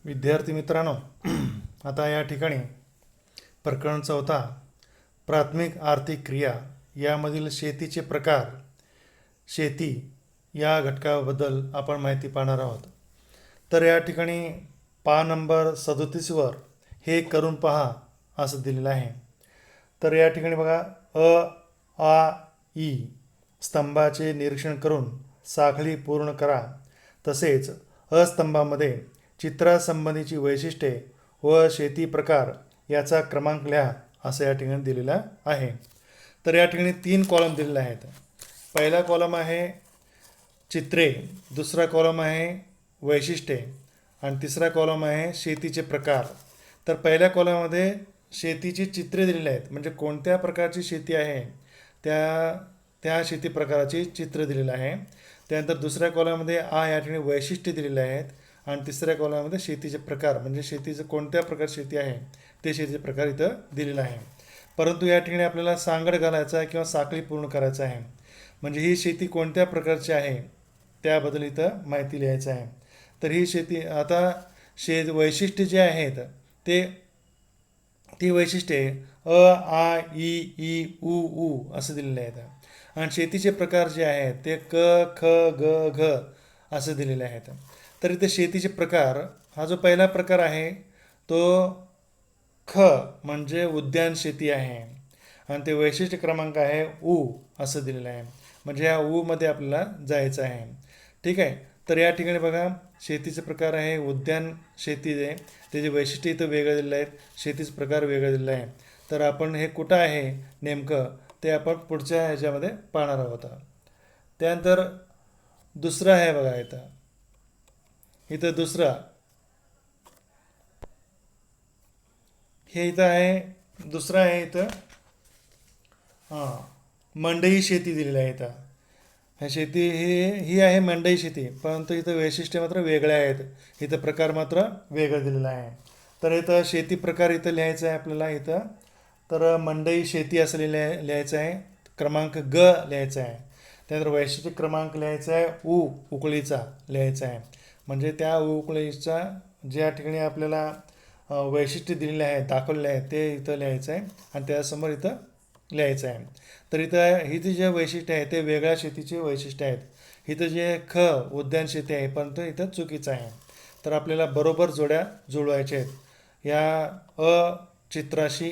विद्यार्थी मित्रांनो, आता या ठिकाणी प्रकरण 14 प्राथमिक आर्थिक क्रिया यामधील शेतीचे प्रकार, शेती या घटकाबद्दल आपण माहिती पाहणार आहोत. तर या ठिकाणी नंबर 37 वर हे करून पहा असं दिलेलं आहे. तर या ठिकाणी बघा, आ ई स्तंभाचे निरीक्षण करून साखळी पूर्ण करा. तसेच स्तंभामध्ये चित्रासंबंधीची वैशिष्ट्ये व शेती प्रकार याचा क्रमांक लिहा असं या ठिकाणी दिलेलं आहे. तर या ठिकाणी 3 कॉलम दिलेले आहेत. पहिला कॉलम आहे चित्रे, दुसरा कॉलम आहे वैशिष्ट्ये आणि तिसरा कॉलम आहे शेतीचे प्रकार. तर पहिल्या कॉलममध्ये शेतीची चित्रे दिलेली आहेत, म्हणजे कोणत्या प्रकारची शेती आहे त्या त्या शेती प्रकाराची चित्र दिलेलं आहे. त्यानंतर दुसऱ्या कॉलममध्ये या ठिकाणी वैशिष्ट्ये दिलेले आहेत आणि तिसऱ्या कॉलममध्ये शेतीचे प्रकार, म्हणजे शेतीचं कोणत्या प्रकारची शेती आहे ते शेतीचे प्रकार इथं दिलेला आहे. परंतु या ठिकाणी आपल्याला सांगड घालायचा आहे किंवा साखळी पूर्ण करायचं आहे, म्हणजे ही शेती कोणत्या प्रकारची आहे त्याबद्दल इथं माहिती लिहायचं आहे. तर ही शेती आता वैशिष्ट्ये जे आहेत ती वैशिष्ट्ये आ ई ई उ ऊ असं दिलेले आहेत आणि शेतीचे प्रकार जे आहेत ते क ख ग घ असं दिलेले आहेत. तर इथे शेतीचे प्रकार, हा जो पहिला प्रकार आहे तो ख म्हणजे उद्यान शेती आहे आणि ते वैशिष्ट्य क्रमांक आहे ऊ असं दिलेलं आहे, म्हणजे ह्या ऊ मध्ये आपल्याला जायचं आहे. ठीक आहे. तर या ठिकाणी बघा, शेतीचे प्रकार आहे उद्यान शेती आहे, त्याचे वैशिष्ट्य इथं वेगळं दिलेलं आहे, शेतीचे प्रकार वेगळं दिलेलं आहे. तर आपण हे कुठं आहे नेमकं ते आपण पुढच्या ह्याच्यामध्ये पाहणार आहोत. त्यानंतर दुसरं आहे बघा, इथं दुसरा हे इथं आहे, दुसरं आहे इथं मंडई शेती दिलेली आहे. इथं ह्या शेती ही आहे मंडई शेती, परंतु इथं वैशिष्ट्य मात्र वेगळे आहेत, इथं प्रकार मात्र वेगळं दिलेलं आहे. तर इथं शेती प्रकार इथं लिहायचं आहे आपल्याला इथं. तर मंडई शेती असं लिहायचं आहे, क्रमांक ग लिहायचा आहे. त्यानंतर वैशिष्ट्य क्रमांक लिहायचा आहे उकळीचा लिहायचा आहे, म्हणजे त्या उकळीचा ज्या ठिकाणी आपल्याला वैशिष्ट्य दिलेले आहेत दाखवलेले आहेत ते इथं लिहायचं आहे आणि त्यासमोर इथं लिहायचं आहे. तर इथं इथे जे वैशिष्ट्य आहे ते वेगळ्या शेतीचे वैशिष्ट्य आहेत. इथं जे उद्यान शेती आहे, परंतु इथं चुकीचं आहे. तर आपल्याला बरोबर जोड्या जुळवायच्या आहेत. या चित्राशी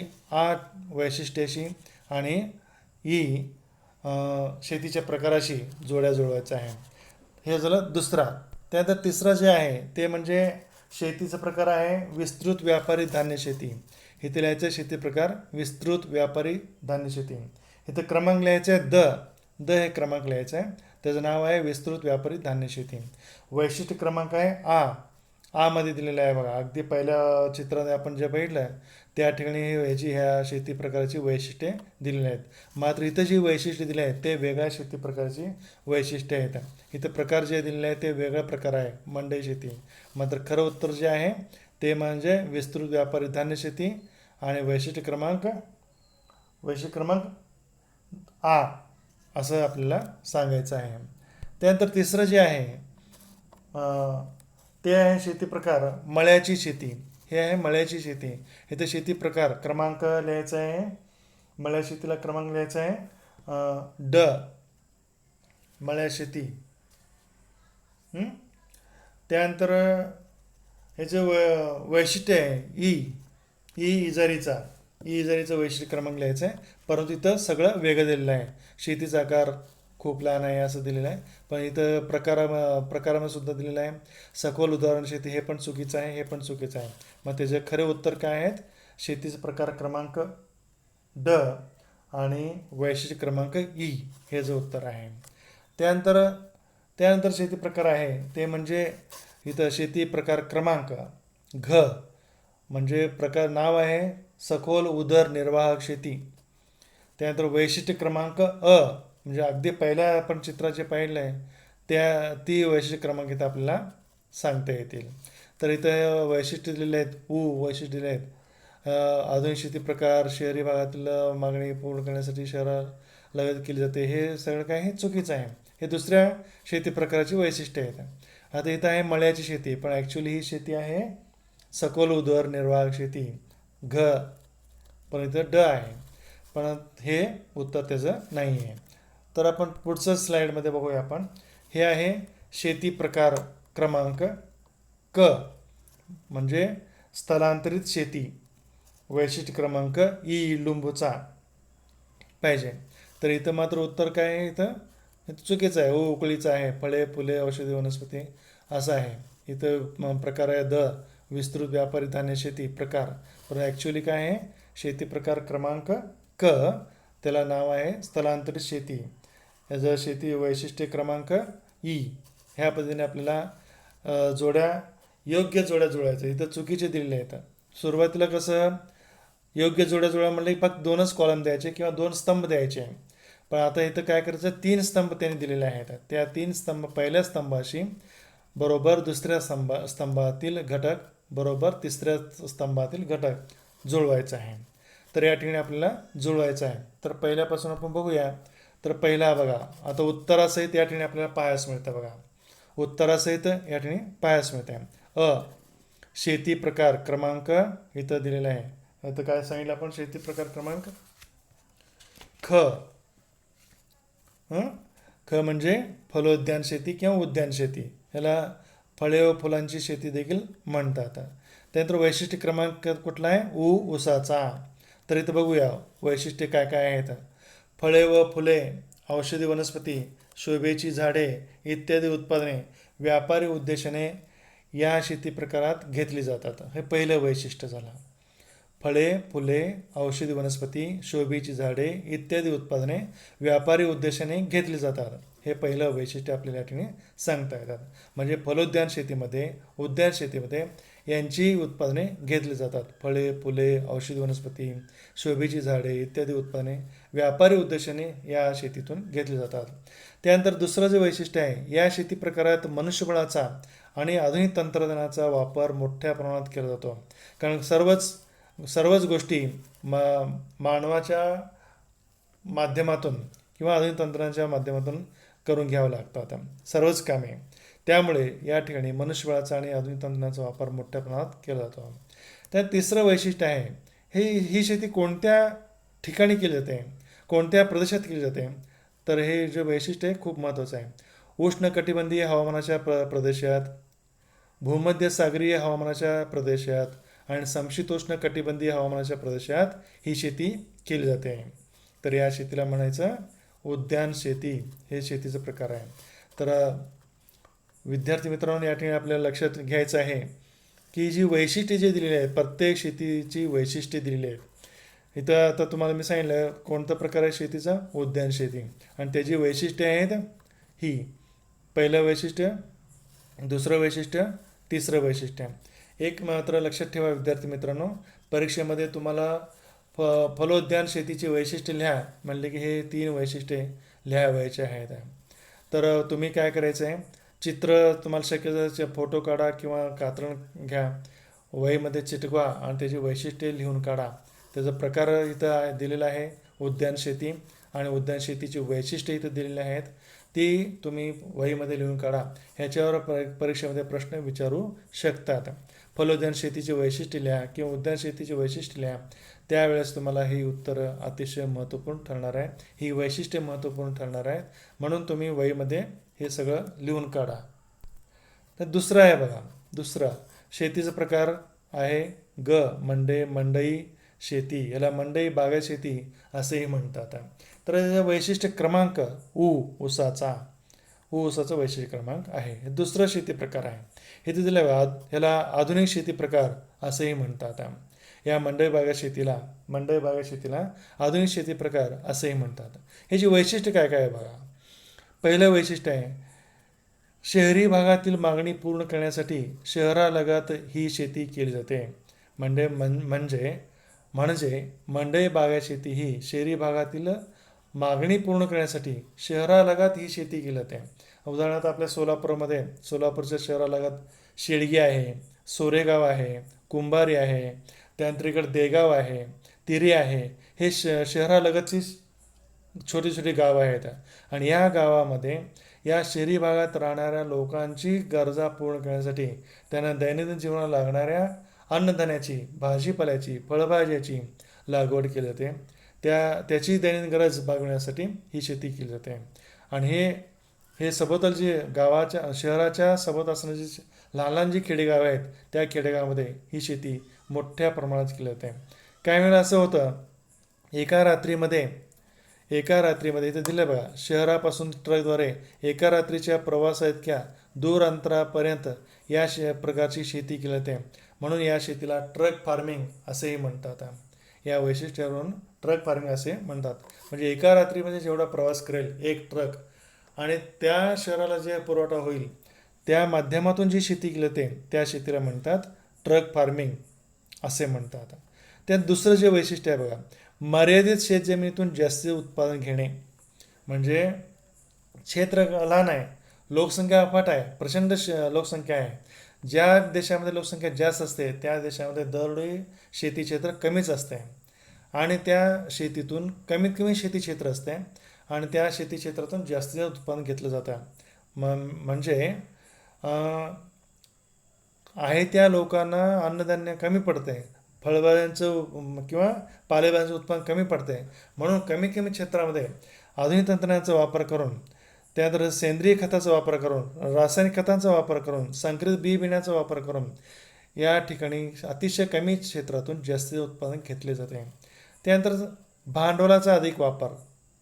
वैशिष्ट्याशी आणि ई शेतीच्या प्रकाराशी जोड्या जुळवायचं आहे. हे झालं दुसरा. त्यानंतर तिसरं जे आहे ते म्हणजे शेतीचा प्रकार आहे विस्तृत व्यापारी धान्य शेती. इथे लिहायचं शेती प्रकार विस्तृत व्यापारी धान्य शेती. इथं क्रमांक लिहायचं आहे द हे क्रमांक लिहायचं आहे, त्याचं नाव आहे विस्तृत व्यापारी धान्य शेती. वैशिष्ट्य क्रमांक आहे मध्ये दिलेलं आहे बघा, अगदी पहिल्या चित्राने आपण जे बघितलं त्या ठिकाणी ह्या शेती प्रकाराची वैशिष्ट्ये दिलेली आहेत. मात्र इथं जी वैशिष्ट्ये दिली आहेत ते वेगळ्या शेती प्रकारची वैशिष्ट्ये आहेत. इथं प्रकार जे दिलेले आहे ते वेगळा प्रकार आहे मंडई शेती. मात्र खरं उत्तर जे आहे ते म्हणजे विस्तृत व्यापारी धान्य शेती आणि वैशिष्ट्य क्रमांक असं आपल्याला सांगायचं आहे. त्यानंतर तिसरं जे आहे ते आहे शेती प्रकार मळ्याची शेती. हे आहे मळ्याची शेती. इथं शेती प्रकार क्रमांक लिहायचा आहे, मळ्या शेतीला क्रमांक लिहायचा आहे ड मळ्या शेती. त्यानंतर हे जे वैशिष्ट्य आहे इजारीचं वैशिष्ट्य क्रमांक लिहायचं आहे, परंतु इथं सगळं वेगळं दिलेलं आहे. शेतीचा आकार खूप लहान आहे असं दिलेलं आहे, पण इथं प्रकारामध्ये सुद्धा दिलेलं आहे. सखोल उदाहरण शेती हे पण चुकीचं आहे, हे पण चुकीचं आहे. मग त्याचे खरे उत्तर काय आहेत? शेतीचा प्रकार क्रमांक ड आणि वैशिष्ट्य क्रमांक ई हे जे उत्तर आहे. त्यानंतर शेती प्रकार आहे ते म्हणजे इथं शेती प्रकार क्रमांक घ म्हणजे प्रकार नाव आहे सखोल उदरनिर्वाहक शेती. त्यानंतर वैशिष्ट्य क्रमांक म्हणजे अगदी पहिल्या आपण चित्रात जे पाहिलं आहे ती वैशिष्ट्य क्रमांक इथं आपल्याला सांगता येतील. तर इथं वैशिष्ट्य दिलेले आहेत वैशिष्ट्य दिले आहेत. आधुनिक शेती प्रकार शहरी भागातील मागणी पूर्ण करण्यासाठी शहरात लगत केली जाते, हे सगळं काय हे चुकीचं आहे. हे दुसऱ्या शेती प्रकाराची वैशिष्ट्ये आहेत. आता इथं आहे मळ्याची शेती, पण ॲक्च्युली ही शेती आहे सखोल उदरनिर्वाह शेती घ, पण इथं ड आहे, पण हे उत्तर त्याचं नाही आहे. तर आपण पुढचं स्लाईडमध्ये बघूया आपण. हे आहे शेती प्रकार क्रमांक क, म्हणजे स्थलांतरित शेती. वैशिष्ट्य क्रमांक ई लिंबूचा पाहिजे. तर इथं मात्र उत्तर काय आहे, इथं चुकीचं आहे. उकळीचं आहे. फळे फुले औषधी वनस्पती असं आहे. इथं प्रकार आहे द, विस्तृत व्यापारी धान्य शेती प्रकार. पण ॲक्च्युली काय आहे, शेती प्रकार क्रमांक क, त्याला नाव आहे स्थलांतरित शेती. याचं शेती वैशिष्ट्य क्रमांक ई. ह्या पद्धतीने आपल्याला योग्य जोड्या जुळायचं. इथं चुकीचे दिलेले आहेत. सुरुवातीला कसं योग्य जोड्या जुळा म्हणलं की फक्त 2च कॉलम द्यायचे किंवा 2 स्तंभ द्यायचे. पण आता इथं काय करायचं, 3 स्तंभ त्यांनी दिलेले आहेत. त्या 3 स्तंभ पहिल्या स्तंभाशी बरोबर दुसऱ्या स्तंभातील घटक बरोबर तिसऱ्या स्तंभातील घटक जुळवायचा आहे. तर या ठिकाणी आपल्याला जुळवायचं आहे. तर पहिल्यापासून आपण बघूया. तर पहिला बघा, आता उत्तरासहित या ठिकाणी आपल्याला पाहायला मिळतं. बघा, उत्तरासहित या ठिकाणी पाहायला मिळते. अ, शेती प्रकार क्रमांक इथं दिलेला आहे. आता काय सांगितलं आपण, शेती प्रकार क्रमांक ख. ख म्हणजे फलोद्यान शेती किंवा उद्यान शेती. याला फळे व फुलांची शेती देखील म्हणतात. त्यानंतर वैशिष्ट्य क्रमांक कुठला आहे, ऊसाचा. तर इथं बघूया वैशिष्ट्य काय काय आहेत. फळे व फुले, औषधी वनस्पती, शोभेची झाडे इत्यादी उत्पादने व्यापारी उद्देशाने या शेती प्रकारात घेतली जातात. हे पहिलं वैशिष्ट्य झालं. फळे फुले, औषधी वनस्पती, शोभेची झाडे इत्यादी उत्पादने व्यापारी उद्देशाने घेतली जातात. हे पहिलं वैशिष्ट्य आपल्याला या ठिकाणी सांगता येतात. म्हणजे फलोद्यान शेतीमध्ये, उद्यान शेतीमध्ये यांची उत्पादने घेतली जातात. फळे फुले, औषधी वनस्पती, शोभेची झाडे इत्यादी उत्पादने व्यापारी उद्देशाने या शेतीतून घेतली जातात. त्यानंतर दुसरं जे वैशिष्ट्य आहे, या शेती प्रकारात मनुष्यबळाचा आणि आधुनिक तंत्रज्ञानाचा वापर मोठ्या प्रमाणात केला जातो. कारण सर्वच गोष्टी मानवाच्या माध्यमातून किंवा आधुनिक तंत्राच्या माध्यमातून करून घ्यावं लागतात सर्वच कामे. त्यामुळे या ठिकाणी मनुष्यबळाचा आणि आधुनिक तंत्रज्ञानाचा वापर मोठ्या प्रमाणात केला जातो. त्यात तिसरं वैशिष्ट्य आहे, ही शेती कोणत्या ठिकाणी केली जाते, कोणत्या प्रदेशात केली जाते. तर हे जे वैशिष्ट्य आहे खूप महत्त्वाचं आहे. उष्णकटिबंधीय हवामानाच्या प्रदेशात, भूमध्य सागरीय हवामानाच्या प्रदेशात आणि समशीतोष्ण कटिबंधीय हवामानाच्या प्रदेशात ही शेती केली जाते. तर या शेतीला म्हणायचं उद्यान शेती. हे शेतीचा प्रकार आहे. तर विद्यार्थी मित्रांनो, या ठिकाणी आपल्याला लक्षात घ्यायचं आहे की जी वैशिष्ट्ये जी दिलेली आहेत, प्रत्येक शेतीची वैशिष्ट्ये दिलेली आहेत. इथं आता तुम्हाला मी सांगितलं कोणता प्रकार आहे शेतीचा, उद्यान शेती, आणि त्याची वैशिष्ट्ये आहेत ही. पहिलं वैशिष्ट्य, दुसरं वैशिष्ट्य, तिसरं वैशिष्ट्य. एक मात्र लक्षात ठेवा विद्यार्थी मित्रांनो, परीक्षेमध्ये तुम्हाला फलोद्यान शेतीची वैशिष्ट्ये लिहा म्हणले की हे 3 वैशिष्ट्ये लिहावायचे आहेत. तर तुम्ही काय करायचं आहे, चित्र तुम्हाला शक्य फोटो काढा किंवा कात्रण घ्या, वहीमध्ये चिटकवा आणि त्याची वैशिष्ट्ये लिहून काढा. त्याचा प्रकार इथं दिलेला आहे उद्यान शेती, आणि उद्यान शेतीची वैशिष्ट्ये इथं दिलेली आहेत. ती तुम्ही वहीमध्ये लिहून काढा. ह्याच्यावर परीक्षेमध्ये प्रश्न विचारू शकतात. फलोद्यान शेतीची वैशिष्ट्ये लिहा किंवा उद्यान शेतीची वैशिष्ट्ये लिहा. त्यावेळेस तुम्हाला ही उत्तरं अतिशय महत्त्वपूर्ण ठरणार आहे, ही वैशिष्ट्ये महत्त्वपूर्ण ठरणार आहेत. म्हणून तुम्ही वहीमध्ये हे सगळं लिहून काढा. तर दुसरं आहे बघा, दुसरा शेतीचा प्रकार आहे ग, मंडई शेती. याला मंडई बागायत शेती असेही म्हणतात. तर याचं वैशिष्ट्य क्रमांक ऊसाचा वैशिष्ट्य क्रमांक आहे. हे दुसरं शेती प्रकार आहे. हे दिलेलं ह्याला आधुनिक शेती प्रकार असेही म्हणतात. या मंडई बागायत शेतीला आधुनिक शेती प्रकार असेही म्हणतात. ह्याची वैशिष्ट्य काय काय आहे बघा. पहिलं वैशिष्ट्य आहे, शहरी भागातील मागणी पूर्ण करण्यासाठी शहरालगत ही शेती केली जाते. म्हणजे मंडई बागायत शेती ही शहरी भागातील मागणी पूर्ण करण्यासाठी शहरालगत ही शेती केली जाते. उदाहरणार्थ आपल्या सोलापूरच्या शहरालगत शेळगी आहे, सोरेगाव आहे, कुंभारी आहे, त्यानंतर इकडे देगाव आहे, तिरी आहे. हे शहरालगतची छोटी छोटी गावं आहेत. आणि या गावामध्ये या शहरी भागात राहणाऱ्या लोकांची गरजा पूर्ण करण्यासाठी त्यांना दैनंदिन जीवनाला लागणाऱ्या अन्नधान्याची, भाजीपाल्याची, फळभाज्याची लागवड केली जाते. त्याची दैनंदिन गरज भागवण्यासाठी ही शेती केली जाते. आणि हे सभोवतालची गावाच्या शहराच्या सभोवत असणारी जी लहान लहान जी खेडेगाव आहेत त्या खेडेगावामध्ये ही शेती मोठ्या प्रमाणात केली जाते. काही वेळा असं होतं, एका रात्रीमध्ये इथं दिलं बघा, शहरापासून ट्रकद्वारे एका रात्रीच्या प्रवासाइतक्या दूर अंतरापर्यंत या प्रकारची शेती केली जाते. म्हणून या शेतीला ट्रक फार्मिंग असेही म्हणतात. या वैशिष्ट्यावरून ट्रक फार्मिंग असे म्हणतात. म्हणजे एका रात्रीमध्ये जेवढा प्रवास करेल एक ट्रक आणि त्या शहराला जे पुरवठा होईल त्या माध्यमातून जी शेती केली जाते त्या शेतीला म्हणतात ट्रक फार्मिंग असे म्हणतात. त्यात दुसरं जे वैशिष्ट्य आहे बघा, मर्यादित शेतजमिनीतून जास्त उत्पादन घेणे. म्हणजे क्षेत्र लहान आहे, लोकसंख्या अफाट आहे, प्रचंड लोकसंख्या आहे. ज्या देशामध्ये लोकसंख्या जास्त असते त्या देशामध्ये दरडोई शेती क्षेत्र कमीच असते आणि त्या शेतीतून कमीत कमी शेती क्षेत्र असते आणि त्या शेती क्षेत्रातून जास्तीत जास्त उत्पादन घेतलं जातं. म्हणजे आहे त्या लोकांना अन्नधान्य कमी पडते, फळभाज्यांचं किंवा पालेभाज्यांचं उत्पादन कमी पडते. म्हणून कमी कमी क्षेत्रामध्ये आधुनिक तंत्रज्ञानाचा वापर करून, त्यानंतर सेंद्रिय खताचा वापर करून, रासायनिक खतांचा वापर करून, संकरित बी बियाण्याचा वापर करून या ठिकाणी अतिशय कमी क्षेत्रातून जास्तीत उत्पादन घेतले जाते. त्यानंतर भांडवलाचा अधिक वापर,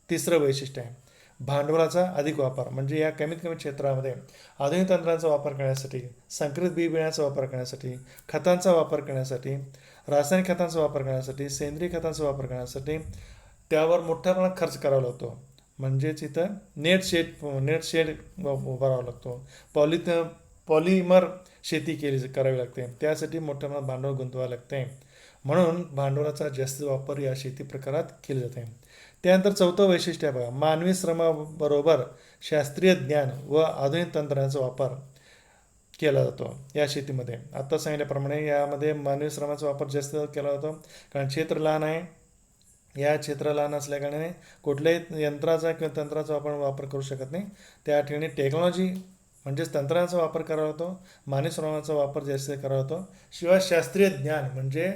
तिसरं वैशिष्ट्य आहे भांडवलाचा अधिक वापर. म्हणजे या कमीत कमी क्षेत्रामध्ये आधुनिक तंत्रांचा वापर करण्यासाठी, संकरित बी बियाण्याचा वापर करण्यासाठी, खतांचा वापर करण्यासाठी, रासायनिक खतांचा वापर करण्यासाठी, सेंद्रिय खतांचा वापर करण्यासाठी त्यावर मोठ्या प्रमाणात खर्च करावा लागतो. म्हणजेच इथं नेट शेड उभारावा लागतो. पॉलिमर शेती करावी लागते. त्यासाठी मोठ्या प्रमाणात भांडवल गुंतवावे लागते. म्हणून भांडवलाचा जास्त वापर या शेती प्रकारात केले जाते. त्यानंतर चौथं वैशिष्ट्य आहे बघा, मानवी श्रमाबरोबर शास्त्रीय ज्ञान व आधुनिक तंत्रज्ञानाचा वापर केला जातो या शेतीमध्ये. आत्ता सांगितल्याप्रमाणे यामध्ये मानवी श्रमाचा वापर जास्त केला जातो कारण क्षेत्र लहान आहे. या क्षेत्र लहान असल्याकारणाने कुठल्याही यंत्राचा किंवा तंत्राचा आपण वापर करू शकत नाही. त्या ठिकाणी टेक्नॉलॉजी म्हणजेच तंत्रज्ञानाचा वापर करावा होतो, मानवी श्रमाचा वापर जास्त करावा होतो. शिवाय शास्त्रीय ज्ञान म्हणजे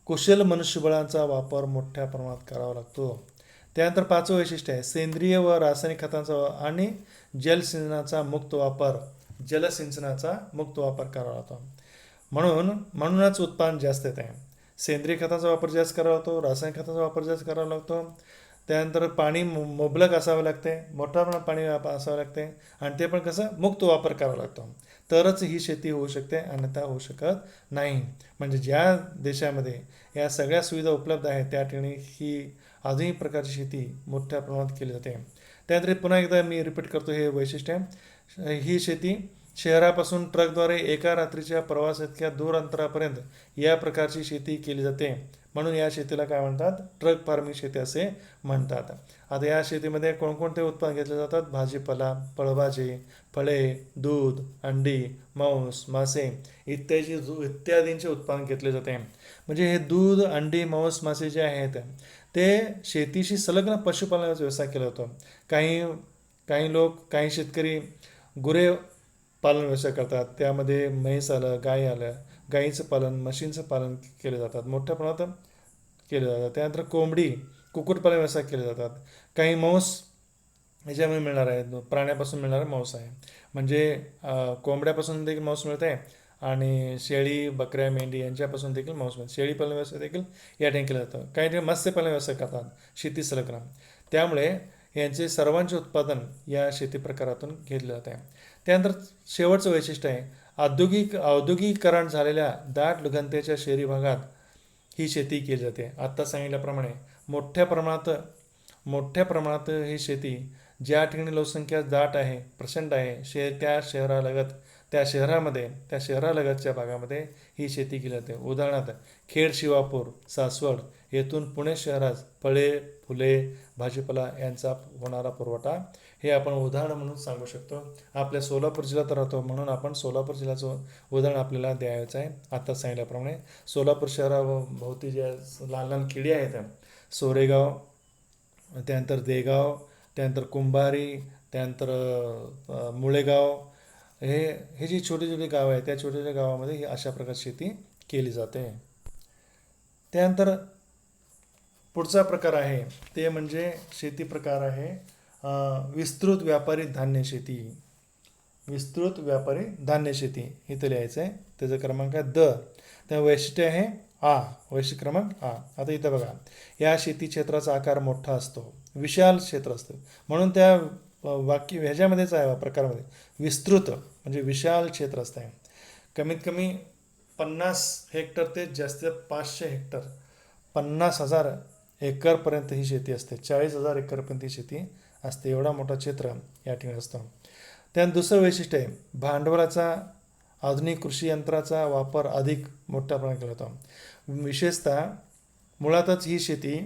कुशल मनुष्यबळाचा वापर मोठ्या प्रमाणात करावा लागतो. त्यानंतर पाचवं वैशिष्ट्य आहे सेंद्रिय व रासायनिक खतांचा आणि जलसिंचनाचा मुक्त वापर करावा लागतो. म्हणूनच उत्पादन जास्त येत आहे. सेंद्रिय खतांचा वापर जास्त करावा लागतो, रासायनिक खतांचा वापर जास्त करावा लागतो. त्यानंतर पाणी मुबलक असावं लागते, मोठ्या प्रमाणात पाणी असावं लागते आणि ते पण कसं मुक्त वापर करावा लागतो. तरच ही शेती होऊ शकते, अन्यथा होऊ शकत नाही. म्हणजे ज्या देशामध्ये या सगळ्या सुविधा उपलब्ध आहेत त्या ठिकाणी ही आधुनिक प्रकारची शेती मोठ्या प्रमाणात केली जाते. त्यानंतर पुन्हा एकदा मी रिपीट करतो हे वैशिष्ट्य, ही शेती शहरापासून ट्रकद्वारे एका रात्रीच्या प्रवासाइतक्या दूर अंतरापर्यंत या प्रकारची शेती केली जाते. म्हणून या शेतीला काय म्हणतात, ट्रक फार्मिंग शेती असे म्हणतात. आता या शेतीमध्ये कोणकोणते उत्पादन घेतले जातात, भाजीपाला, फळभाजी, फळे, दूध, अंडी, मांस, मासे इत्यादींचे उत्पादन घेतले जाते. म्हणजे हे दूध, अंडी, मांस, मासे जे आहेत ते शेतीशी संलग्न पशुपालनाचा व्यवसाय केला जातो. काही शेतकरी गुरे पालन व्यवसाय करतात. त्यामध्ये म्हैस आलं, गाय आलं, गाईचं पालन, म्हशींचं पालन केले जातात, मोठ्या प्रमाणात केले जातात. त्यानंतर कोंबडी, कुक्कुटपालन व्यवसाय केले जातात. काही मांस याच्यामध्ये मिळणार आहे, प्राण्यापासून मिळणारा मांस आहे. म्हणजे कोंबड्यापासून देखील मांस मिळत आहे आणि शेळी, बकऱ्या, मेंढी यांच्यापासून देखील मांस मिळतं. शेळी पालन व्यवसाय देखील या ठिकाणी केला जातो. काही ठिकाणी मत्स्यपालन व्यवसाय करतात शेती संलग्न. त्यामुळे यांचे सर्वांचे उत्पादन या शेती प्रकारातून घेतले जाते. त्यानंतर शेवटचं वैशिष्ट्य आहे औद्योगिकीकरण झालेल्या दाट घनतेच्या शहरी भागात ही शेती केली जाते. आत्ता सांगितल्याप्रमाणे मोठ्या प्रमाणात ही शेती ज्या ठिकाणी लोकसंख्या दाट आहे, प्रचंड आहे, त्या शहरालगतच्या भागामध्ये ही शेती केली जाते. उदाहरणार्थ खेड, शिवापूर, सासवड येथून पुणे शहरात फळे, फुले, भाजीपाला यांचा होणारा पुरवठा हे आपण उदाहरण म्हणून सांगू शकतो. आपल्या सोलापूर जिल्ह्यात राहतो म्हणून आपण सोलापूर जिल्ह्याचं उदाहरण आपल्याला द्यायचं आहे. आता सांगितल्याप्रमाणे सोलापूर शहराभोवती ज्या लहान लहान खेडी आहेत, सोरेगाव, त्यानंतर देगाव, त्यानंतर कुंभारी, त्यानंतर मुळेगाव, हे जी छोटी छोटी गावं आहेत त्या छोट्या छोट्या गावामध्ये ही अशा प्रकारची शेती केली जाते. त्यानंतर पुढचा प्रकार आहे ते म्हणजे शेती प्रकार आहे विस्तृत व्यापारी धान्य शेती. विस्तृत व्यापारी धान्य शेती इथं लिहायचं आहे. त्याचा क्रमांक आहे द. त्या वैशिष्ट्य आहे आ. वैशिष्ट्य क्रमांक आ. आता इथं बघा, या शेती क्षेत्राचा आकार मोठा असतो, विशाल क्षेत्र असतं, म्हणून त्या वाक्य ह्याच्यामध्येच आहे प्रकारामध्ये विस्तृत म्हणजे विशाल क्षेत्र असतं आहे. कमीत कमी 50 हेक्टर ते जास्तीत 500 हेक्टर 50,000 एकरपर्यंत ही शेती असते. 40,000 एकरपर्यंत ही शेती असते. एवढा मोठा क्षेत्र या ठिकाणी असतो. त्यात दुसरं वैशिष्ट्य आहे भांडवलाचा आधुनिक कृषी यंत्राचा वापर अधिक मोठ्या प्रमाणात केला जातो. विशेषतः मुळातच ही शेती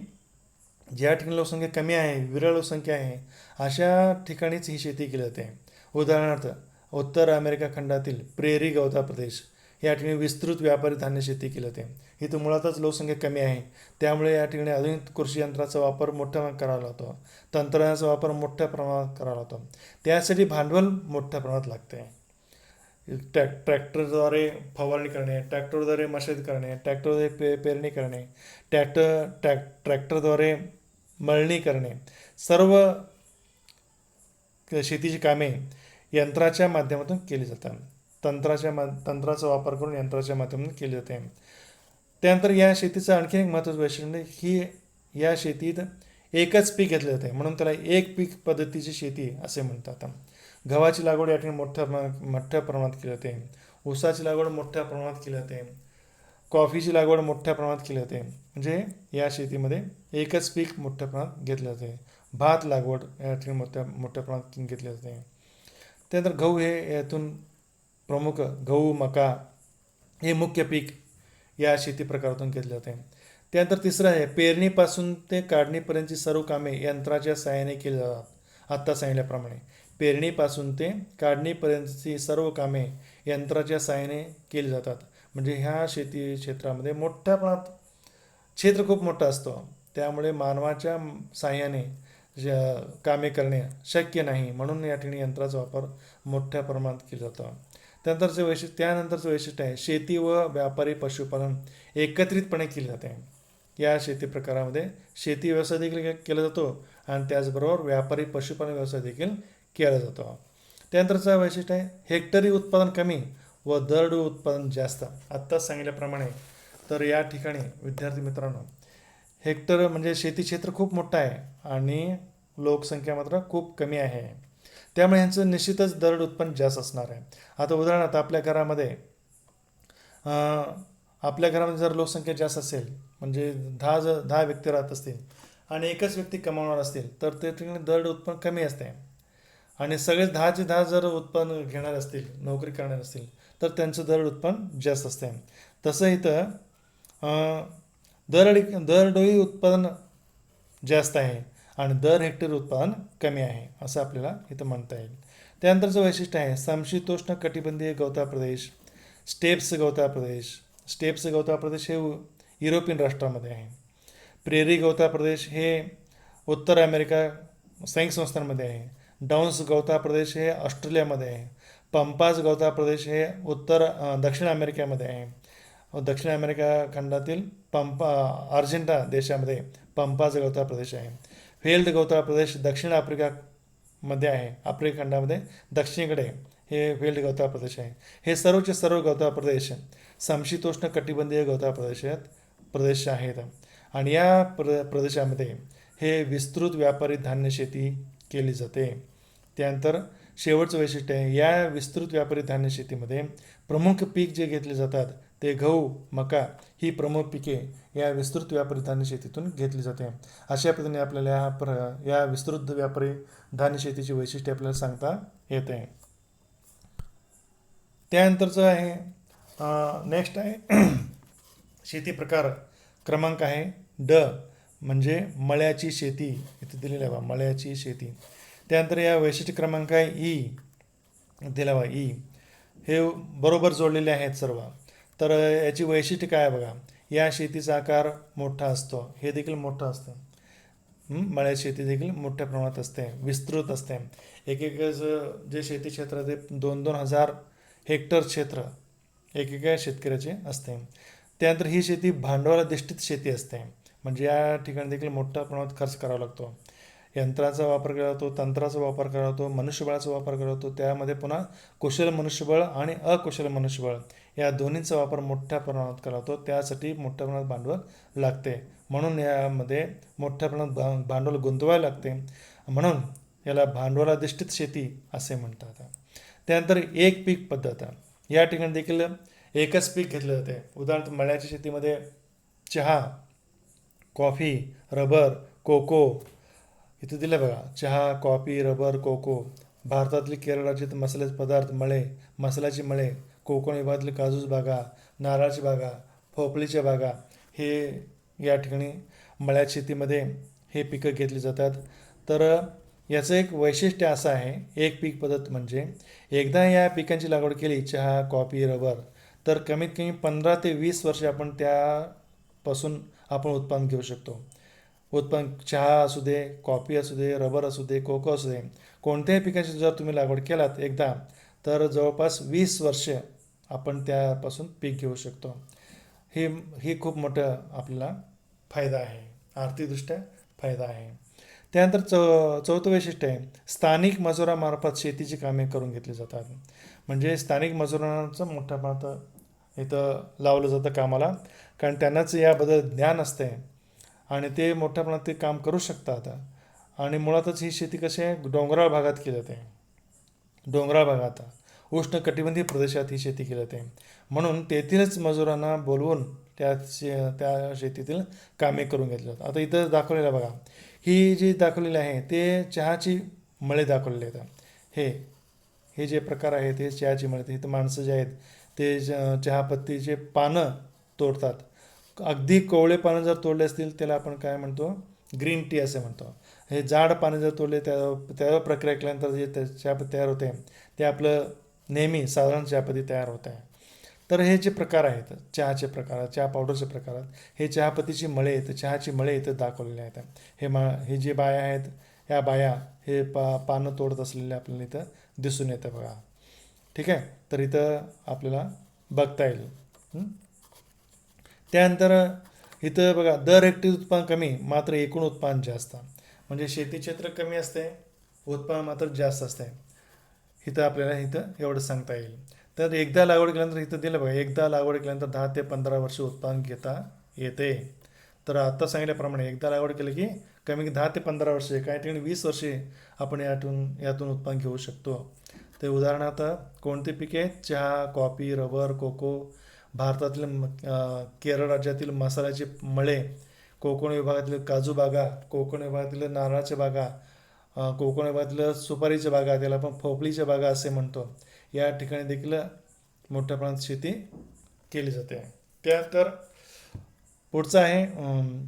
ज्या ठिकाणी लोकसंख्या कमी आहे, विरळ लोकसंख्या आहे, अशा ठिकाणीच ही शेती केली जाते. उदाहरणार्थ उत्तर अमेरिका खंडातील प्रेरी गवता प्रदेश या ठिकाणी विस्तृत व्यापारी धान्य शेती केली जाते. इथं मुळातच लोकसंख्या कमी आहे, त्यामुळे या ठिकाणी आधुनिक कृषी यंत्राचा वापर मोठ्या प्रमाणात करावा लागतो. तंत्रज्ञानाचा वापर मोठ्या प्रमाणात करावा लागतो. त्यासाठी भांडवल मोठ्या प्रमाणात लागते. ट्रॅक्टरद्वारे फवारणी करणे, ट्रॅक्टरद्वारे मशागत करणे, ट्रॅक्टरद्वारे पेरणी करणे, ट्रॅक्टरद्वारे मळणी करणे, सर्व शेतीची कामे यंत्राच्या माध्यमातून केली जातात. तंत्राचा वापर करून यंत्राच्या माध्यमातून केली जाते. त्यानंतर या शेतीचं आणखी एक महत्त्वाचं वैशिष्ट्य म्हणजे ही या शेतीत एकच पीक घेतले जाते, म्हणून त्याला एक पीक पद्धतीची शेती असे म्हणतात. गव्हाची लागवड या ठिकाणी मोठ्या प्रमाणात केली जाते. ऊसाची लागवड मोठ्या प्रमाणात केली जाते. कॉफीची लागवड मोठ्या प्रमाणात केली जाते. म्हणजे या शेतीमध्ये एकच पीक मोठ्या प्रमाणात घेतले जाते. भात लागवड या ठिकाणी मोठ्या प्रमाणात घेतली जाते. त्यानंतर गहू हे यातून प्रमुख गहू, मका हे मुख्य पीक या शेती प्रकारातून घेतले जाते. त्यानंतर तिसरं आहे पेरणीपासून ते काढणीपर्यंतची सर्व कामे यंत्राच्या सहाय्याने केली जातात. आत्ता सांगितल्याप्रमाणे पेरणीपासून ते काढणीपर्यंतची सर्व कामे यंत्राच्या सहाय्याने केली जातात. म्हणजे ह्या शेती क्षेत्रामध्ये मोठ्या प्रमाणात क्षेत्र खूप मोठं असतं, त्यामुळे मानवाच्या सहाय्याने कामे करणे शक्य नाही, म्हणून या ठिकाणी यंत्राचा वापर मोठ्या प्रमाणात केला जातो. त्यानंतरचं वैशिष्ट्य आहे शेती व व्यापारी पशुपालन एकत्रितपणे केले जाते. या शेती प्रकारामध्ये शेती व्यवसाय देखील केला जातो आणि त्याचबरोबर व्यापारी पशुपालन व्यवसाय देखील केला जातो. त्यानंतरचं वैशिष्ट्य आहे हेक्टरी उत्पादन कमी व दरडोई उत्पादन जास्त. आत्ताच सांगितल्याप्रमाणे तर या ठिकाणी विद्यार्थी मित्रांनो हेक्टर म्हणजे शेती क्षेत्र खूप मोठं आहे आणि लोकसंख्या मात्र खूप कमी आहे, त्यामुळे ह्यांचं निश्चितच दरड उत्पन्न जास्त असणार आहे. आता उदाहरणार्थ आपल्या घरामध्ये जर लोकसंख्या जास्त असेल, म्हणजे 10 व्यक्ती राहत असतील आणि एकच व्यक्ती कमावणार असतील, तर ते ठिकाणी दरड उत्पन्न कमी असते. आणि सगळेच 10चे 10 जर उत्पन्न घेणार असतील, नोकरी करणार असतील, तर त्यांचं दरड उत्पन्न जास्त असते. तसं इथं दरडोई उत्पादन जास्त आहे आणि दर हेक्टर उत्पादन कमी आहे असं आपल्याला इथं म्हणता येईल. त्यानंतरचं वैशिष्ट्य आहे समशीतोष्ण कटिबंधीय गवता प्रदेश, स्टेप्स गवता प्रदेश हे युरोपियन राष्ट्रामध्ये आहे. प्रेरी गवता प्रदेश हे उत्तर अमेरिका संयुक्त संस्थानामध्ये आहे. डाऊन्स गवता प्रदेश हे ऑस्ट्रेलियामध्ये आहे. पंपास गवता प्रदेश हे दक्षिण अमेरिकेमध्ये आहे. दक्षिण अमेरिका खंडातील अर्जेंटा देशामध्ये पंपास गवता प्रदेश आहे. फेल्ड गवता प्रदेश दक्षिण आफ्रिकामध्ये आहे. आफ्रिका खंडामध्ये दक्षिणेकडे हे फेल्ड गवता प्रदेश आहे. हे सर्वचे सर्व गवता प्रदेश समशीतोष्ण कटिबंधीय गवता प्रदेश आहेत आणि या प्रदेशामध्ये हे विस्तृत व्यापारी धान्य शेती केली जाते. त्यानंतर शेवटचं वैशिष्ट्य आहे या विस्तृत व्यापारी धान्य शेतीमध्ये प्रमुख पीक जे घेतले जातात ते गहू, मका ही प्रमुख पिके या विस्तृत व्यापारी धान्य शेतीतून घेतली जाते. अशा पद्धतीने आपल्याला या विस्तृत व्यापारी धान्य शेतीची वैशिष्ट्ये आपल्याला सांगता येते. त्यानंतरचं आहे नेक्स्ट आहे शेती प्रकार क्रमांक आहे ड म्हणजे मळ्याची शेती. इथे दिलेलं आहे मळ्याची शेती. त्यानंतर या वैशिष्ट्य क्रमांक आहे ई दिला बा ई. हे बरोबर जोडलेले आहेत सर्व. तर याची वैशिष्ट्य काय आहे बघा, या शेतीचा आकार मोठा असतो, हे देखील मोठं असतं. मळ्याची शेती देखील मोठ्या प्रमाणात असते, विस्तृत असते. एक जे शेती क्षेत्र ते 2,000 हेक्टर क्षेत्र एकेका शेतकऱ्याचे असते. त्यानंतर ही शेती भांडवलाधिष्ठित शेती असते. म्हणजे या ठिकाणी देखील मोठ्या प्रमाणात खर्च करावा लागतो. यंत्राचा वापर केला जातो, तंत्राचा वापर केला जातो, मनुष्यबळाचा वापर केला जातो. त्यामध्ये पुन्हा कुशल मनुष्यबळ आणि अकुशल मनुष्यबळ या दोन्हींचा वापर मोठ्या प्रमाणात केला जातो. त्यासाठी मोठ्या प्रमाणात भांडवल लागते. म्हणून यामध्ये मोठ्या प्रमाणात भांडवल गुंतवावे लागते. म्हणून याला भांडवलाधिष्ठित शेती असे म्हणतात. त्यानंतर एक पीक पद्धत. या ठिकाणी देखील एकच पीक घेतले जाते. उदाहरणार्थ मळ्याच्या शेतीमध्ये चहा, कॉफी, रबर, कोको इथे दिलं बघा. चहा, कॉफी, रबर, कोको. भारतातील केरळ राज्यात मसाल्याचे पदार्थ, मळे, मसाल्याची मळे, कोकण विभागातील काजूच बागा, नारळाची बागा, भोपळीच्या बागा हे या ठिकाणी मळ्यात शेतीमध्ये हे पिकं घेतली जातात. तर याचं एक वैशिष्ट्य असं आहे, एक पीक पद्धत म्हणजे एकदा या पिकांची लागवड केली, चहा, कॉफी, रबर, तर कमीत कमी 15 ते 20 वर्षे आपण त्यापासून उत्पन्न घेऊ शकतो. उत्पन्न चहा असू दे, कॉफी असू दे, रबर असू दे, कोको असू दे, कोणत्याही पिकांची जर तुम्ही लागवड केलात एकदा, तर जवळपास 20 वर्ष आपण त्यापासून पीक घेऊ शकतो. ही खूप मोठं आपल्याला फायदा आहे, आर्थिकदृष्ट्या फायदा आहे. त्यानंतर चौथं वैशिष्ट्य आहे, स्थानिक मजुरामार्फत शेतीची कामे करून घेतली जातात. म्हणजे स्थानिक मजुरांचं मोठ्या प्रमाणात इथं लावलं जातं कामाला, कारण त्यांनाच याबद्दल ज्ञान असते आणि ते मोठ्या प्रमाणात ते काम करू शकतात. आणि मुळातच ही शेती कशी आहे, डोंगराळ भागात केली जाते. डोंगराळ भागात, उष्णकटिबंधीय प्रदेशात ही शेती केली जाते. म्हणून तेथीलच मजुरांना बोलवून त्या शेतीतील कामे करून घेतली जातात. आता इथं दाखवलेलं बघा, ही जी दाखवलेली आहे ते चहाची मळे दाखवलेले आहेत. हे जे प्रकार आहेत हे चहाची मळे. इथं माणसं जे आहेत ते चहापत्तीचे पानं तोडतात. अगदी कोवळे पानं जर तोडले असतील त्याला आपण काय म्हणतो, ग्रीन टी असे म्हणतो. हे जाड पानं जर तोडले त्यावर प्रक्रिया केल्यानंतर जे चहापत्ती तयार होते ते आपलं नेहमी साधारण चहापत्ती तयार होत आहे. तर हे जे प्रकार आहेत चहाचे प्रकार, चहा पावडरचे प्रकार आहेत, हे चहापत्तीची मळे आहेत, चहाची मळे इथं दाखवलेले आहेत. हे जे बाया आहेत, ह्या बाया हे पानं तोडत असलेले आपल्याला इथं दिसून येतं बघा. ठीक आहे, तर इथं आपल्याला बघता येईल. त्यानंतर इथं बघा, दर हेक्टरी उत्पादन कमी मात्र एकूण उत्पादन जास्त. म्हणजे शेती क्षेत्र कमी असते, उत्पादन मात्र जास्त असते. इथं आपल्याला एवढं सांगता येईल. तर एकदा लागवड केल्यानंतर इथं दिलं बघा, एकदा लागवड केल्यानंतर 10 ते 15 वर्ष उत्पादन घेता येते. तर आता सांगितल्याप्रमाणे एकदा लागवड केलं की कमी 10 ते 15 वर्षे, काही ठिकाणी 20 वर्षे आपण यातून उत्पादन घेऊ शकतो. ते उदाहरणार्थ कोणते पिके आहेत, चहा, कॉफी, रबर, कोको. भारतातील केरळ राज्यातील मसाल्याचे मळे, कोकण विभागातील काजू बागा, कोकण विभागातील नारळाच्या बागा, कोकण विभागातील सुपारीच्या बागा, त्याला आपण भोपळीच्या बागा असे म्हणतो. या ठिकाणी देखील मोठ्या प्रमाणात शेती केली जाते. त्यानंतर पुढचं आहे,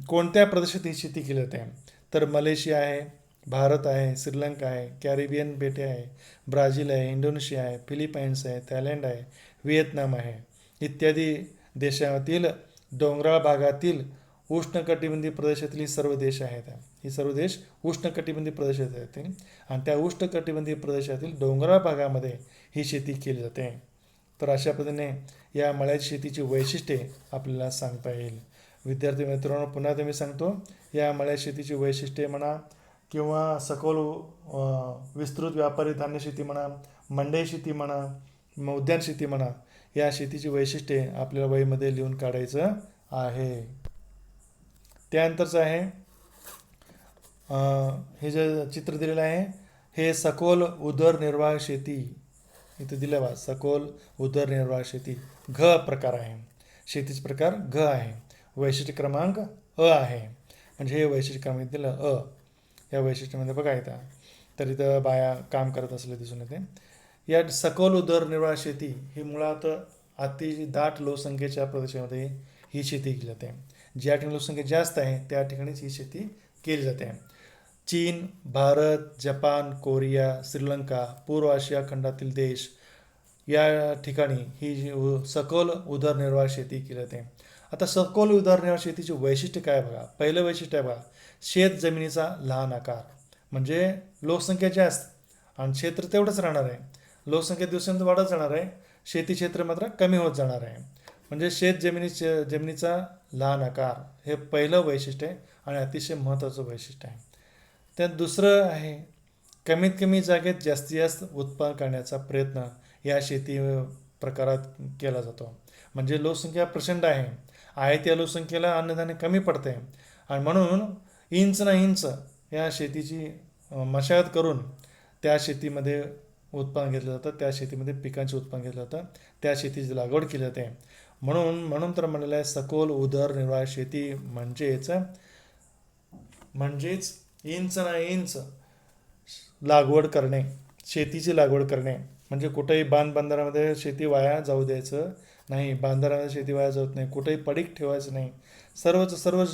कोणत्या प्रदेशात ही शेती केली जाते. तर मलेशिया आहे, भारत आहे, श्रीलंका आहे, कॅरिबियन बेटे आहे, ब्राझील आहे, इंडोनेशिया आहे, फिलिपाईन्स आहे, थायलंड आहे, व्हिएतनाम आहे इत्यादी देशातील डोंगराळ भागातील उष्णकटिबंधीय प्रदेशातील ही सर्व देश आहेत. ही सर्व देश उष्णकटिबंधीय प्रदेशात येतील आणि त्या उष्णकटिबंधीय प्रदेशातील डोंगराळ भागामध्ये ही शेती केली जाते. तर अशा पद्धतीने या मळ्याची शेतीची वैशिष्ट्ये आपल्याला सांगता येईल. विद्यार्थी मित्रांनो, पुन्हा तुम्ही सांगतो, या मळ्या शेतीची वैशिष्ट्ये म्हणा किंवा सखोल विस्तृत व्यापारी धान्य शेती म्हणा, मंडई शेती म्हणा, उद्यान शेती म्हणा, या शेतीची वैशिष्ट्ये आपल्याला वहीमध्ये लिहून काढायचं आहे. त्यानंतरचं आहे, हे जे चित्र दिलेलं आहे हे सखोल उदरनिर्वाह शेती. इथं दिलं बा, सखोल उदरनिर्वाह शेती घ प्रकार आहे. शेतीचे प्रकार घ आहे. वैशिष्ट्य क्रमांक अ आहे. म्हणजे हे वैशिष्ट्य क्रमांक दिलं अ. या वैशिष्ट्यामध्ये बघा इथं, तर इथं बाया काम करत असले दिसून येते. या सखोल उदरनिर्वाह शेती ही मुळात अति दाट लोकसंख्येच्या प्रदेशामध्ये ही शेती केली जाते. ज्या ठिकाणी लोकसंख्या जास्त आहे त्या ठिकाणीच ही शेती केली जाते. चीन, भारत, जपान, कोरिया, श्रीलंका, पूर्व आशिया खंडातील देश या ठिकाणी ही सखोल उदरनिर्वाह शेती केली जाते. आता सखोल उदरनिर्वाह शेतीचे वैशिष्ट्य काय बघा. पहिलं वैशिष्ट्य आहे बघा, शेत जमिनीचा लहान आकार. म्हणजे लोकसंख्या जास्त आणि क्षेत्र तेवढंच राहणार आहे. लोकसंख्या दिवसेंदिवस वाढत जाणार आहे, शेती क्षेत्र मात्र कमी होत जाणार आहे. म्हणजे जमिनीचा लहान आकार हे पहिलं वैशिष्ट्य आहे आणि अतिशय महत्त्वाचं वैशिष्ट्य आहे. त्यात दुसरं आहे कमीत कमी जागेत जास्तीत जास्त उत्पादन करण्याचा प्रयत्न या शेती प्रकारात केला जातो. म्हणजे लोकसंख्या प्रचंड आहे त्या लोकसंख्येला अन्नधान्य कमी पडते आणि म्हणून इंच ना इंच या शेतीची मशागत करून त्या शेतीमध्ये उत्पादन घेतलं जातं, त्या शेतीमध्ये पिकांचे उत्पादन घेतलं जातं, त्या शेतीची लागवड केली जाते. म्हणून तर म्हणलेलं आहे सखोल उदरनिर्वाह शेती म्हणजेच इंच ना इंच लागवड करणे, शेतीची लागवड करणे. म्हणजे कुठेही बांधारामध्ये शेती वाया जाऊ द्यायचं नाही, बांधारामध्ये शेती वाया जात नाही, कुठेही पडीक ठेवायचं नाही. सर्व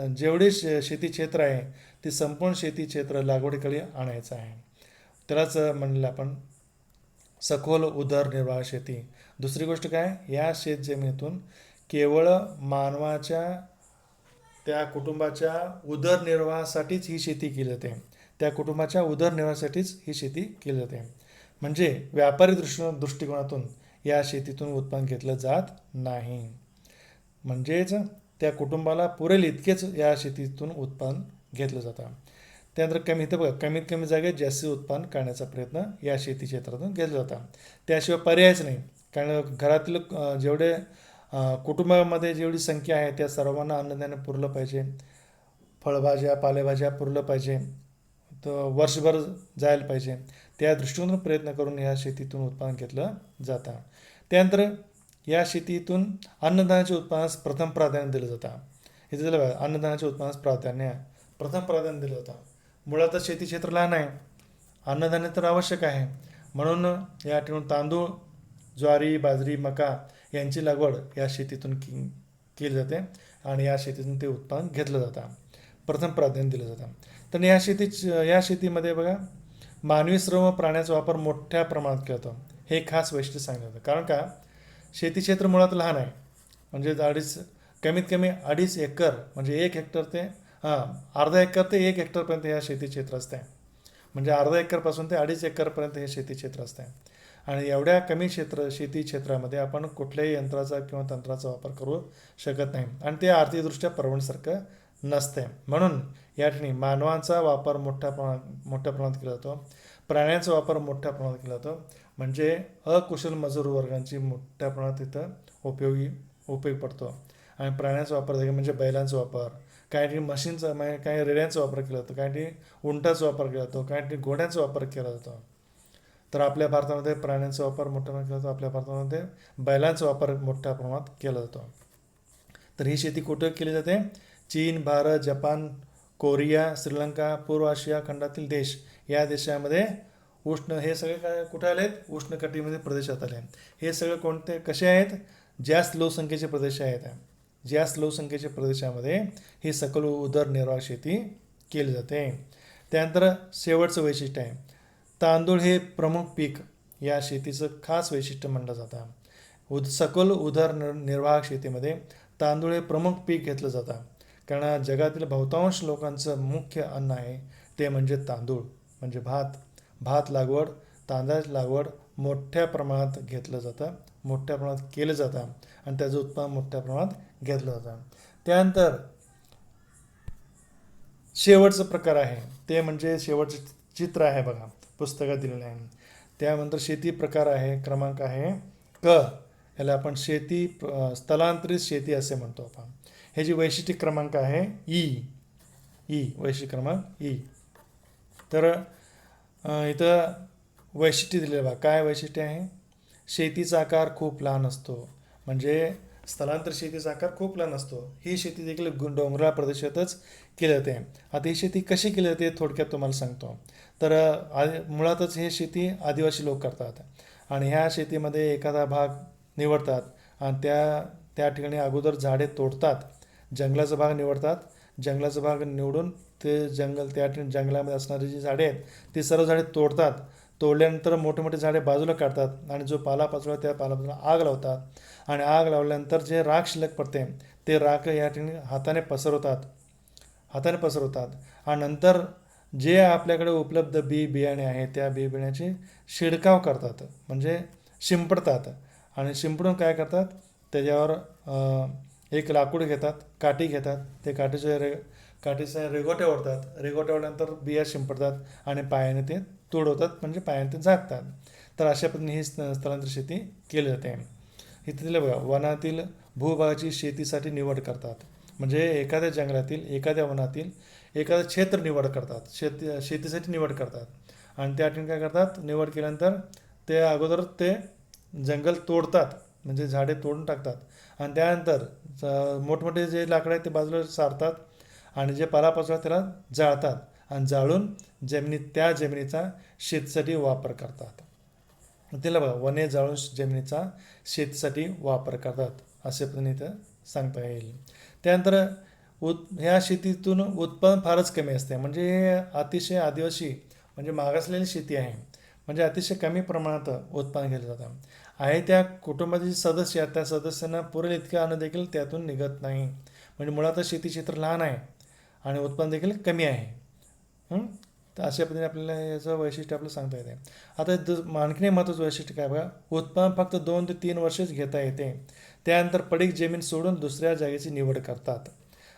जेवढे शेती क्षेत्र आहे ते संपूर्ण शेती क्षेत्र लागवडीकडे आणायचं आहे. त्यालाच म्हणलं आपण सखोल उदरनिर्वाह शेती. दुसरी गोष्ट काय, या शेतजमिनीतून केवळ मानवाच्या त्या कुटुंबाच्या उदरनिर्वाहासाठीच ही शेती केली जाते, त्या कुटुंबाच्या उदरनिर्वाहासाठीच ही शेती केली जाते. म्हणजे व्यापारी दृष्टिकोनातून या शेतीतून उत्पन्न घेतलं जात नाही. म्हणजेच त्या कुटुंबाला पुरेल इतकेच या शेतीतून उत्पन्न घेतलं जातं. त्यानंतर कमीत कमी जागेत जास्ती उत्पन्न करण्याचा प्रयत्न या शेती क्षेत्रातून घेतला जातो. त्याशिवाय पर्यायच नाही, कारण घरातील जेवढे कुटुंबामध्ये जेवढी संख्या आहे त्या सर्वांना अन्नधान्य पुरलं पाहिजे, फळभाज्या पालेभाज्या पुरलं पाहिजे, तर वर्षभर जायला पाहिजे. त्या दृष्टीने प्रयत्न करून ह्या शेतीतून उत्पादन घेतलं जातं. त्यानंतर या शेतीतून अन्नधान्याच्या उत्पादनास प्रथम प्राधान्य दिलं जातं. इथे दिलं बघा, अन्नधान्याच्या उत्पादनास प्रथम प्राधान्य दिलं जातं. मुळातच शेती क्षेत्र लहान आहे, अन्नधान्य तर आवश्यक आहे. म्हणून या ठिकाणी तांदूळ, ज्वारी, बाजरी, मका यांची लागवड या शेतीतून केली जाते आणि या शेतीतून ते उत्पादन घेतलं जातं, प्रथम प्राधान्य दिलं जातं. तर या शेतीमध्ये बघा मानवी श्रम व प्राण्याचा वापर मोठ्या प्रमाणात केला जातो. हे खास वैशिष्ट्य सांगितलं जातं. कारण का, शेती क्षेत्र मुळात लहान आहे. म्हणजे कमीत कमी 2.5 एकर म्हणजे 1 हेक्टर ते अर्धा एकर ते 1 हेक्टरपर्यंत या शेती क्षेत्र असते. म्हणजे अर्धा एकरपासून ते 2.5 एकरपर्यंत हे शेती क्षेत्र असते. आणि एवढ्या कमी शेती क्षेत्रामध्ये आपण कुठल्याही यंत्राचा किंवा तंत्राचा वापर करू शकत नाही आणि ते आर्थिकदृष्ट्या परवडण्यासारखं नसते. म्हणून या ठिकाणी मानवाचा वापर मोठ्या प्रमाणात केला जातो, प्राण्यांचा वापर मोठ्या प्रमाणात केला जातो. म्हणजे अकुशल मजूर वर्गांची मोठ्या प्रमाणात इथं उपयोग पडतो. आणि प्राण्यांचा वापर म्हणजे बैलांचा वापर, काही ठिकाणी मशीनचा म्हणजे काही रेड्यांचा वापर केला जातो, काही ठिकाणी उंटाचा वापर केला जातो, काही ठिकाणी घोड्यांचा वापर केला जातो. तर आपल्या भारतामध्ये प्राण्यांचा वापर मोठ्या प्रमाणात केला जातो, आपल्या भारतामध्ये बैलांचा वापर मोठ्या प्रमाणात केला जातो. तर ही शेती कुठं केली जाते, चीन, भारत, जपान, कोरिया, श्रीलंका, पूर्व आशिया खंडातील देश, या देशामध्ये हे सगळे काय कुठे आले आहेत, उष्णकटिबंधीय प्रदेशात आले. हे सगळे कसे आहेत, जास्त लोकसंख्येचे प्रदेश आहेत. जास्त लोकसंख्येच्या प्रदेशामध्ये ही सकल उदरनिर्वाह शेती केली जाते. त्यानंतर शेवटचं वैशिष्ट्य आहे, तांदूळ हे प्रमुख पीक या शेतीचं खास वैशिष्ट्य मानलं जातं. सकल उदरनिर्वाह शेतीमध्ये तांदूळ हे प्रमुख पीक घेतलं जातं. कारण जगातील बहुतांश लोकांचं मुख्य अन्न आहे ते म्हणजे तांदूळ, म्हणजे भात लागवड, तांदळाची लागवड मोठ्या प्रमाणात घेतलं जातं, मोठ्या प्रमाणात केलं जातं आणि त्याचं उत्पादन मोठ्या प्रमाणात घेतलं जातं. त्यानंतर शेवटचं प्रकार आहे ते म्हणजे शेवटचं चित्र आहे बघा, पुस्तकात दिलेलं आहे. त्यानंतर शेती प्रकार आहे, क्रमांक आहे क. याला आपण स्थलांतरित शेती असे म्हणतो आपण. हे जी वैशिष्ट्य क्रमांक आहे वैशिष्ट्य क्रमांक ई. तर इथं वैशिष्ट्य दिलेलं बघा, काय वैशिष्ट्य आहे, शेतीचा आकार खूप लहान असतो. म्हणजे स्थलांतर शेतीचा आकार खूप लहान असतो. ही शेती देखील डोंगराळ प्रदेशातच केली जाते. आता ही शेती कशी केली जाते थोडक्यात तुम्हाला सांगतो. तर मुळातच ही शेती आदिवासी लोक करतात आणि ह्या शेतीमध्ये एखादा भाग निवडतात आणि त्या ठिकाणी अगोदर झाडे तोडतात, जंगलाचा भाग निवडतात, जंगलाचा भाग निवडून ते त्या ठिकाणी जंगलामध्ये असणारी जी झाडे आहेत ती सर्व झाडे तोडतात. तोडल्यानंतर मोठे मोठे झाडे बाजूला काढतात आणि जो पालापाचोळा त्या पालापाचोळा आग लावतात आणि आग लावल्यानंतर जे राख शिल्लक पडते ते राख या ठिकाणी हाताने पसरवतात आणि नंतर जे आपल्याकडे उपलब्ध बियाणे आहे त्या बियाण्याचे शिडकाव करतात, म्हणजे शिंपडतात आणि शिंपडून काय करतात त्याच्यावर एक लाकूड घेतात, काठी घेतात, ते काठीचे रेघोटे ओढतात, रेघोटे ओढल्यानंतर बिया शिंपडतात आणि पायाने ते तुडवतात, म्हणजे पायाने ते झाकतात. तर अशा पद्धतीने ही स्थलांतर शेती केली जाते. इथे दिलं बघा, वनातील भूभागाची शेतीसाठी निवड करतात. म्हणजे एखाद्या जंगलातील, एखाद्या वनातील एखादं क्षेत्र निवड करतात, शेतीसाठी निवड करतात आणि त्या ठिकाणी काय करतात, निवड केल्यानंतर ते अगोदर ते जंगल तोडतात, म्हणजे झाडे तोडून टाकतात आणि त्यानंतर मोठमोठे जे लाकडं आहेत ते बाजूला सारतात आणि जे पालापाचोळा त्याला जाळतात आणि जाळून त्या जमिनीचा शेतीसाठी वापर करतात. त्याला बघा, वने जाळून जमिनीचा शेतीसाठी वापर करतात असे पण इथं सांगता येईल. त्यानंतर ह्या शेतीतून उत्पादन फारच कमी असते, म्हणजे हे अतिशय आदिवासी म्हणजे मागासलेली शेती आहे. म्हणजे अतिशय कमी प्रमाणात उत्पादन केलं जातं आहे. त्या कुटुंबातील सदस्य त्या सदस्यांना पुरेल इतके अन्न देखील त्यातून निघत नाही. म्हणजे मुळातच शेती क्षेत्र लहान आहे आणि उत्पादन देखील कमी आहे. तर अशा पद्धतीने आपल्याला याचं वैशिष्ट्य आपलं सांगता येते. आता आणखीन एक महत्त्वाचं वैशिष्ट्य काय बघा, उत्पादन फक्त 2 ते 3 वर्षच घेता येते. त्यानंतर पडीक जमीन सोडून दुसऱ्या जागेची निवड करतात.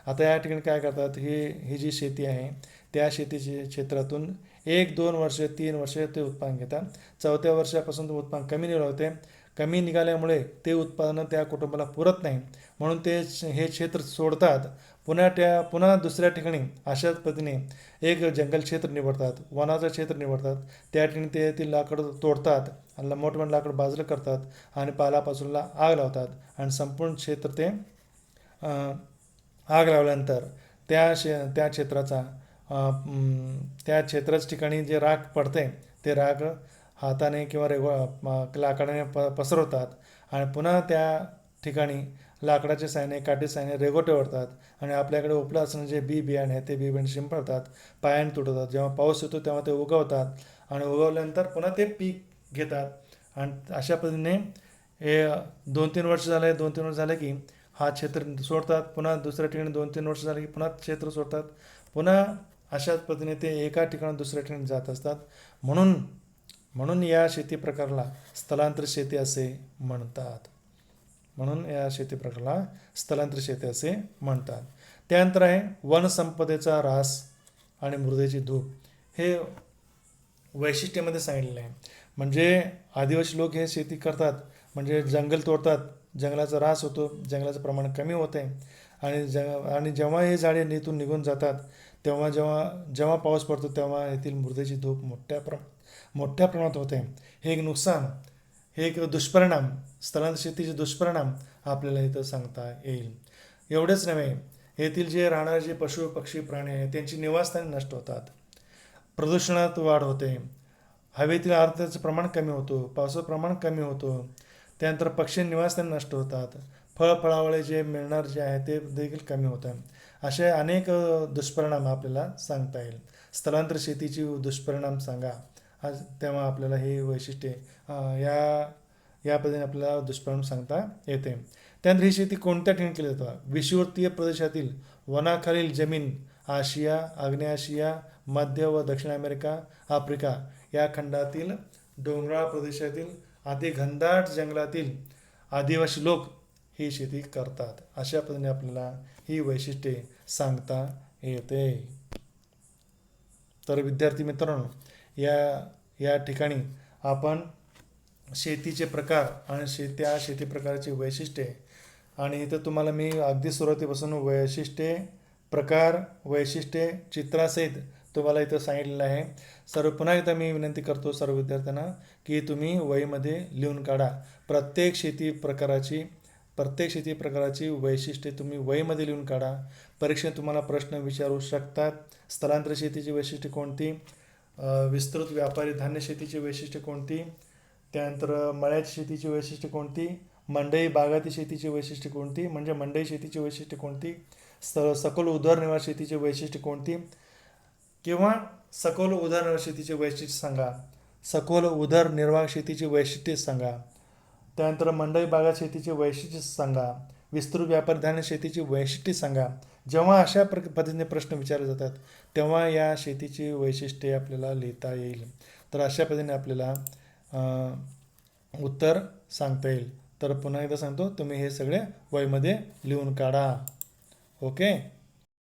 आता या ठिकाणी काय करतात, ही जी शेती आहे त्या शेतीच्या क्षेत्रातून 1-2 वर्ष 3 वर्ष ते उत्पादन घेतात. 4थ्या वर्षापासून ते उत्पादन कमी निघाले, कमी निघाल्यामुळे ते उत्पादन त्या कुटुंबाला पुरत नाही, म्हणून ते हे क्षेत्र सोडतात. पुन्हा दुसऱ्या ठिकाणी अशाच पद्धतीने एक जंगल क्षेत्र निवडतात, वनाचं क्षेत्र निवडतात. त्या ठिकाणी ते लाकडं तोडतात आणि मोठमोठे लाकडं बाजूला करतात आणि पालापाचोळ्याला आग लावतात आणि संपूर्ण क्षेत्र ते आग लावल्यानंतर त्या क्षेत्राचा त्या क्षेत्राच्या ठिकाणी जे राख पडते ते राख हाताने किंवा लाकडाने पसरवतात आणि पुन्हा त्या ठिकाणी लाकडाच्या साहाय्याने, काठी साहाय्याने रेघोटे ओढतात आणि आपल्याकडे उपलब्ध असणारे जे बियाणे आहे ते बियाणे शिंपडतात, पायाने तुटवतात. जेव्हा पाऊस येतो तेव्हा ते उगवतात आणि उगवल्यानंतर पुन्हा ते पीक घेतात आणि अशा पद्धतीने हे 2-3 वर्ष झाले की हा क्षेत्र सोडतात, पुन्हा दुसऱ्या ठिकाणी 2-3 वर्ष झाले की पुन्हा क्षेत्र सोडतात, पुन्हा अशाच पद्धतीने ते एका ठिकाणी दुसऱ्या ठिकाणी जात असतात. म्हणून या शेती प्रकाराला स्थलांतर शेती असे म्हणतात. स्थलांतर शेती असे म्हणतात. त्यानंतर आहे वनसंपदेचा ऱ्हास आणि मृदेची धूप. हे वैशिष्ट्यामध्ये सांगितलेलं आहे. म्हणजे आदिवासी लोक हे शेती करतात, म्हणजे जंगल तोडतात, जंगलाचा ऱ्हास होतो, जंगलाचं प्रमाण कमी होते आणि जेव्हा हे झाडे इथून निघून जातात तेव्हा जेव्हा पाऊस पडतो तेव्हा येथील मृदेची धूप मोठ्या प्रमाणात होते. हे एक नुकसान, हे एक दुष्परिणाम, स्थलांतर शेतीचे दुष्परिणाम आपल्याला इथं सांगता येईल. एवढेच नव्हे, येथील जे राहणारे जे पशु पक्षी प्राणी आहेत त्यांची निवासस्थाने नष्ट होतात, प्रदूषणात वाढ होते, हवेतील आर्द्रतेचं प्रमाण कमी होतो, पावसाचं प्रमाण कमी होतो. त्यानंतर पक्षी निवासस्थाने नष्ट होतात, फळावळे जे मिळणार जे आहे ते देखील कमी होतं. असे अनेक दुष्परिणाम आपल्याला सांगता येईल. स्थलांतर शेतीची दुष्परिणाम सांगा, तेव्हा आपल्याला हे वैशिष्ट्ये या पद्धतीने आपल्याला दुष्परिणाम सांगता येते. त्यानंतर ही शेती कोणत्या ठिकाणी केली जाते? विषुवतीय प्रदेशातील वनाखालील जमीन, आशिया, आग्नेय आशिया, मध्य व दक्षिण अमेरिका, आफ्रिका या खंडातील डोंगराळ प्रदेशातील अति घनदाट जंगलातील आदिवासी लोक ही शेती करतात. अशा पद्धतीने आपल्याला ही वैशिष्ट्ये सांगता येते. तर विद्यार्थी मित्रांनो, या ठिकाणी आपण शेतीचे प्रकार आणि त्या शेती प्रकाराची वैशिष्ट्ये आणि इथं तुम्हाला मी अगदी सुरुवातीपासून वैशिष्ट्ये, प्रकार, वैशिष्ट्ये चित्रासहित तुम्हाला इथं सांगितलेलं आहे. पुन्हा एकदा मी विनंती करतो सर्व विद्यार्थ्यांना की तुम्ही वहीमध्ये लिहून काढा. प्रत्येक शेती प्रकाराची वैशिष्ट्ये तुम्ही वहीमध्ये लिहून काढा. परीक्षेत तुम्हाला प्रश्न विचारू शकतात. स्थलांतर शेतीची वैशिष्ट्ये कोणती, विस्तृत व्यापारी धान्य शेतीची वैशिष्ट्ये कोणती, त्यानंतर मळ्याची शेतीची वैशिष्ट्ये कोणती, मंडई बागायती शेतीची वैशिष्ट्ये कोणती, म्हणजे मंडई शेतीची वैशिष्ट्ये कोणती, सखोल उदरनिर्वाह शेतीची वैशिष्ट्ये कोणती, किंवा सखोल उदरनिर्वाह शेतीची वैशिष्ट्ये सांगा, सखोल उदरनिर्वाह शेतीची वैशिष्ट्ये सांगा. त्यानंतर मंडई बागायत शेतीची वैशिष्ट्ये सांगा, विस्तृत व्यापारी धान्य शेतीची वैशिष्ट्ये सांगा. जेव्हा अशा पद्धतीने प्रश्न विचारले जातात तेव्हा या शेतीची वैशिष्ट्ये आपल्याला लिहिता येईल. तर अशा पद्धतीने आपल्याला उत्तर सांगता येईल. तर पुन्हा एकदा सांगतो, तुम्ही हे सगळे वहीमध्ये लिहून काढा. ओके.